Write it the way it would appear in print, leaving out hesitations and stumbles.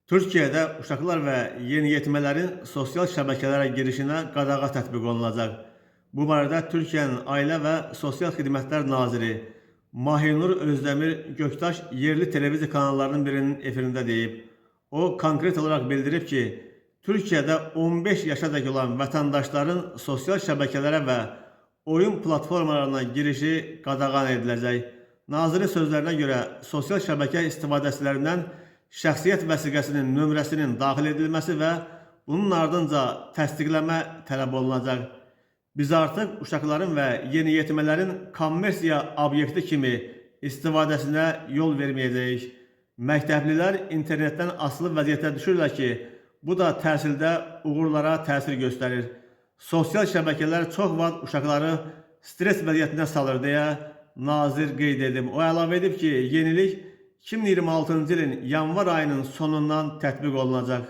Türkiyədə uşaqlar və yeniyetmələrin sosial şəbəkələrə girişinə qadağa tətbiq olunacaq. Bu barədə Türkiyənin Ailə və Sosial Xidmətlər naziri Mahinur Özdəmir Göktaş yerli televiziya kanallarının birinin efirində deyib. O, konkret olaraq bildirib ki, Türkiyədə 15 yaşadək olan vətəndaşların sosial şəbəkələrə və oyun platformalarına girişi qadağan ediləcək. Nazirin sözlərinə görə sosial şəbəkə istifadəçilərindən şəxsiyyət vəsiqəsinin nömrəsinin daxil edilməsi və bunun ardınca təsdiqləmə tələb olunacaq. Biz artıq uşaqların və yeniyetmələrin kommersiya obyekti kimi istifadəsinə yol verməyəcəyik. Məktəblilər internetdən asılı vəziyyətə düşürlər ki, bu da təhsildə uğurlara təsir göstərir. Sosial şəbəkələr çox vaxt uşaqları stres vəziyyətinə salır deyə nazir qeyd edib. O əlavə edib ki, yenilik 2026-cı ilin yanvar ayının sonundan tətbiq olunacaq.